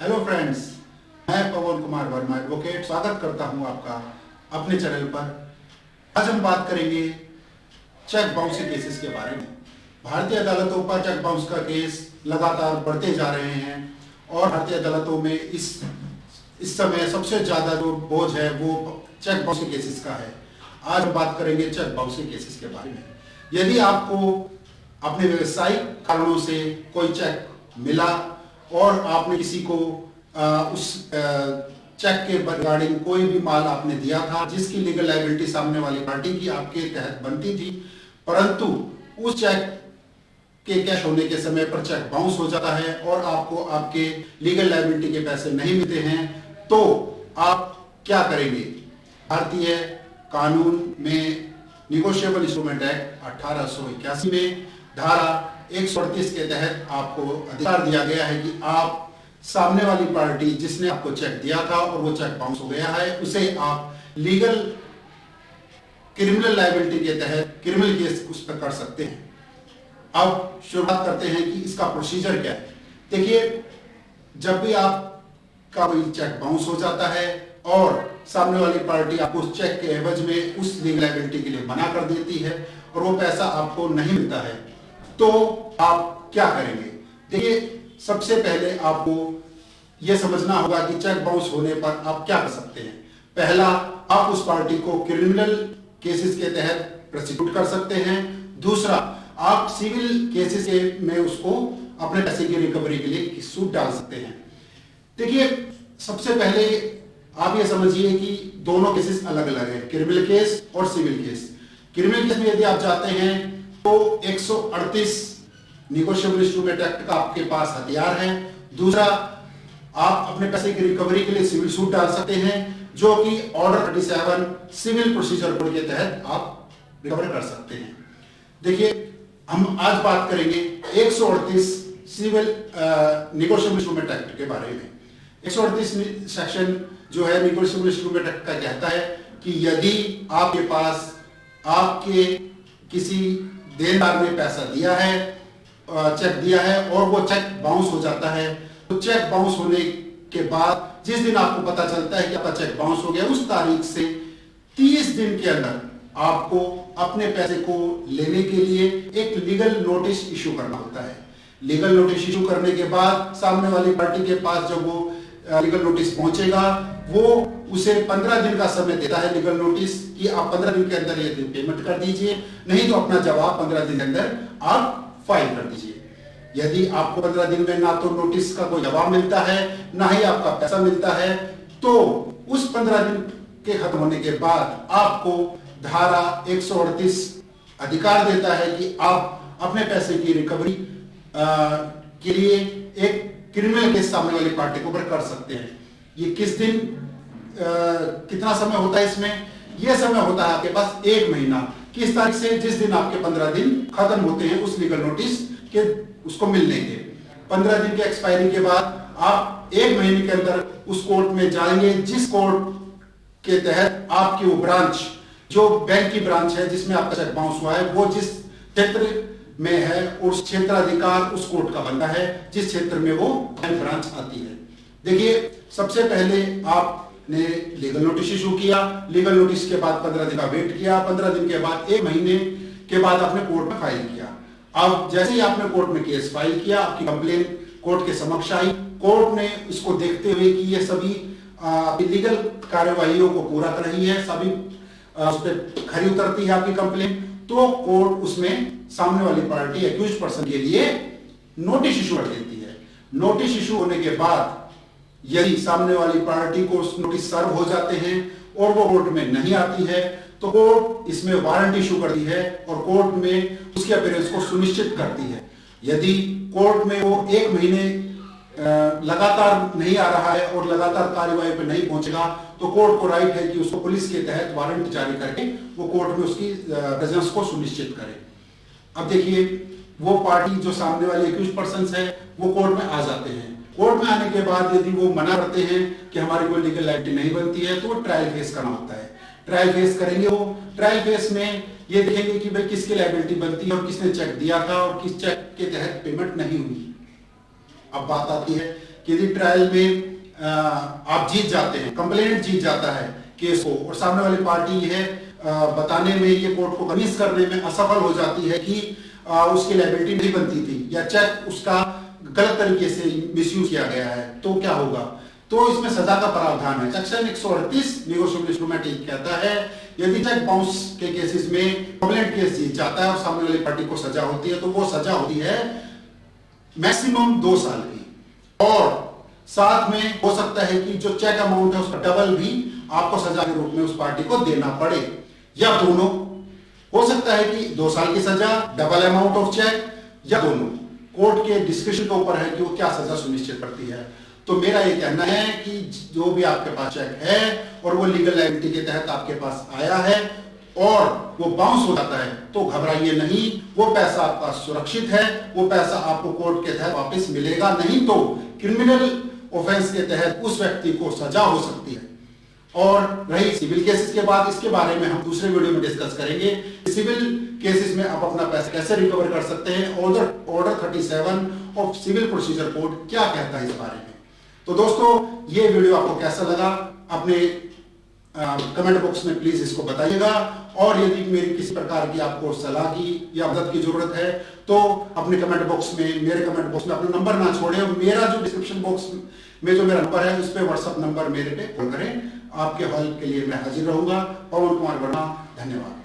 Hello friends, मैं पवन Kumar Verma advocate स्वागत करता हूं आपका अपने चैनल पर। आज हम बात करेंगे चेक बाउंस के केसेस के बारे में। भारतीय अदालतों पर चेक बाउंस का केस लगातार बढ़ते जा रहे हैं और भारतीय अदालतों में इस समय सबसे ज्यादा जो बोझ है वो चेक बाउंस के केसेस का है। आज हम बात करेंगे चेक बाउंस के केसेस के बारे में। यदि आपको अपने व्यवसायिक कारणों से कोई चेक मिला और आपने किसी को उस चेक के रिगार्डिंग कोई भी माल आपने दिया था जिसकी लीगल लायबिलिटी सामने वाली पार्टी की आपके तहत बनती थी, परंतु उस चेक के कैश होने के समय पर चेक बाउंस हो जाता है और आपको आपके लीगल लायबिलिटी के पैसे नहीं मिलते हैं, तो आप क्या करेंगे? भारतीय कानून में निगोशिएबल इंस्ट्रूमेंट एक्ट 1881 में धारा 138 के तहत आपको अधिकार दिया गया है कि आप सामने वाली पार्टी जिसने आपको चेक दिया था और वो चेक बाउंस हो गया है, उसे आप लीगल क्रिमिनल लायबिलिटी के तहत क्रिमिनल केस उस पर कर सकते हैं। अब शुरुआत करते हैं कि इसका प्रोसीजर क्या है। देखिए, जब भी आपका कोई चेक बाउंस हो जाता है और सामने वाली पार्टी आपको उस चेक के एवज में उस लीगल लायबिलिटी के लिए मना कर देती है और वो पैसा आपको नहीं मिलता है, तो आप क्या करेंगे? देखिए, सबसे पहले आपको यह समझना होगा कि चेक बाउंस होने पर आप क्या कर सकते हैं। पहला, आप उस पार्टी को क्रिमिनल केसेस के तहत प्रोसिक्यूट कर सकते हैं। दूसरा, आप सिविल केसेस में उसको अपने पैसे की रिकवरी के लिए सूट डाल सकते हैं। देखिए, सबसे पहले आप ये समझिए कि दोनों केसेस अलग अलग हैं, क्रिमिनल केस और सिविल केस। क्रिमिनल केस में यदि आप जाते हैं तो 138 निगोशिएबल इंस्ट्रूमेंट एक्ट का आपके पास हथियार है। दूसरा, आप अपने पैसे की रिकवरी के लिए सिविल सूट डाल सकते हैं, जो कि ऑर्डर 37 सिविल प्रोसीजर कोड के तहत आप रिकवर कर सकते हैं। देखिए, हम आज बात करेंगे 138 सिविल निगोशिएबल इंस्ट्रूमेंट एक्ट के बारे में। 138 सेक्शन जो है निगोशिएबल इंस्ट्रूमेंट एक्ट का कहता है कि यदि आपके पास आपके किसी देनदार ने पैसा दिया है, चेक दिया है और वो चेक बाउंस हो जाता है, तो चेक बाउंस होने के बाद जिस दिन आपको पता चलता है कि आपका चेक बाउंस हो गया, उस तारीख से 30 दिन के अंदर आपको अपने पैसे को लेने के लिए एक लीगल नोटिस इशू करना होता है। लीगल नोटिस इशू करने के बाद सामने वाली पार्टी के पास जब वो लीगल नोटिस पहुंचेगा, वो उसे 15 दिन का समय देता है लीगल नोटिस कि आप 15 दिन के अंदर ये पेमेंट कर दीजिए, नहीं तो अपना जवाब 15 दिन के अंदर आप फाइल कर दीजिए। यदि आपको 15 दिन में ना तो नोटिस का कोई जवाब मिलता है, ना ही आपका पैसा मिलता है, तो उस 15 दिन के खत्म होने के बाद आपको धारा 138 अधिकार देता है कि आप अपने पैसे की रिकवरी के लिए एक क्रिमिनल केस सामने वाली पार्टी के ऊपर कर सकते हैं। ये किस दिन कितना समय होता है इसमें? यह समय होता है आपके पास 1 महीना। किस तारीख से? जिस दिन आपके 15 दिन खत्म होते हैं उस लीगल नोटिस के उसको मिलने के। 15 दिन के एक्सपायरी के बाद आप 1 महीने के अंदर उस कोर्ट में जाएंगे जिस कोर्ट के तहत आपकी वो ब्रांच, जो बैंक की ब्रांच है जिसमें आपका चेक बाउंस हुआ है, वो जिस क्षेत्र में है उस क्षेत्राधिकार उस कोर्ट का बनता है जिस क्षेत्र में वो बैंक ब्रांच आती है। देखिए, सबसे पहले आपने लीगल नोटिस इशू किया, लीगल नोटिस के बाद 15 दिन का वेट किया, 15 दिन के बाद 1 महीने के बाद आपने कोर्ट में फाइल किया। अब जैसे ही आपने कोर्ट में केस फाइल किया, आपकी कंप्लेन कोर्ट के समक्ष आई, कोर्ट ने इसको देखते हुए कि ये सभी लीगल कार्यवाहियों को पूरा कर रही है, सभी उस पर खरी उतरती है आपकी कंप्लेन, तो कोर्ट उसमें सामने वाली पार्टी एक्यूज्ड पर्सन के लिए नोटिस इशू कर देती है। नोटिस इशू होने के बाद यदि सामने वाली पार्टी को नोटिस सर्व हो जाते हैं और वो कोर्ट में नहीं आती है, तो कोर्ट इसमें वारंट इशू करती है और कोर्ट में उसके अपीयरेंस को सुनिश्चित करती है। यदि कोर्ट में वो 1 महीने लगातार नहीं आ रहा है और लगातार कार्यवाही पे नहीं पहुंचेगा, तो कोर्ट को राइट है कि उसको पुलिस के तहत वारंट जारी करके वो कोर्ट में उसकी प्रेजेंस को सुनिश्चित करे। अब देखिए, वो पार्टी जो सामने वाले एक्यूज्ड पर्सन्स है वो कोर्ट में आ जाते हैं। कोर्ट में आने के बाद यदि वो मना करते हैं कि हमारी कोई लीगल लायबिलिटी नहीं बनती है, तो वो ट्रायल फेस करना होता है। ट्रायल फेस करेंगे, वो ट्रायल फेस में ये देखेंगे कि भाई किसकी लायबिलिटी बनती है और किसने चेक दिया था और किस चेक के तहत पेमेंट नहीं हुई। अब बात आती है कि यदि ट्रायल में आप जीत जाते हैं, कंप्लेंट जीत जाता है केस को, और सामने वाली पार्टी है बताने में, ये कोर्ट को कन्विंस करने में असफल हो जाती है कि उसकी लायबिलिटी नहीं बनती थी या चेक उसका गलत तरीके से मिसयूज किया गया है, तो क्या होगा? तो इसमें सजा का प्रावधान है। सेक्शन 138 नेगोशिएबल इंस्ट्रूमेंट कहता है यदि चेक बाउंस के केसेस में कंप्लेंट केस जीत जाता है और सामने वाली पार्टी को सजा होती है, तो वो सजा होती है मैक्सिमम 2 साल की, और साथ में हो सकता है कि जो चेक अमाउंट है उसका डबल भी आपको सजा के रूप में उस पार्टी को देना पड़े, या दोनों। हो सकता है कि 2 साल की सजा, डबल अमाउंट ऑफ चेक, या दोनों। कोर्ट के डिस्क्रिप्शन के ऊपर है कि वो क्या सजा सुनिश्चित करती है। तो मेरा ये कहना है कि जो भी आपके पास चेक है और वो लीगल लायबिलिटी के तहत आपके पास आया है और वो बाउंस हो जाता है, तो घबराइए नहीं, वो पैसा आपका सुरक्षित है, वो पैसा आपको कोर्ट के तहत वापस मिलेगा। नहीं तो क्रिमिनल ऑफेंस के तहत उस व्यक्ति को सजा हो सकती है। और रही सिविल केसेस के बाद, इसके बारे में हम दूसरे वीडियो में डिस्कस करेंगे। सिविल केसेस में आप अपना पैसा कैसे रिकवर कर सकते हैं, order 37 of civil procedure code क्या कहता है इस बारे में। तो दोस्तों, ये वीडियो आपको कैसा लगा अपने कमेंट बॉक्स में प्लीज इसको बताइएगा। और यदि मेरी किसी प्रकार की आपको सलाह की या मदद की जरूरत है तो अपने कमेंट बॉक्स में, मेरे कमेंट बॉक्स में अपना नंबर ना छोड़ें। मेरा जो डिस्क्रिप्शन बॉक्स में जो मेरा नंबर है उस पर व्हाट्सएप नंबर मेरे पे कॉल करें। आपके हेल्प के लिए मैं हाजिर रहूंगा। पवन कुमार वर्मा, धन्यवाद।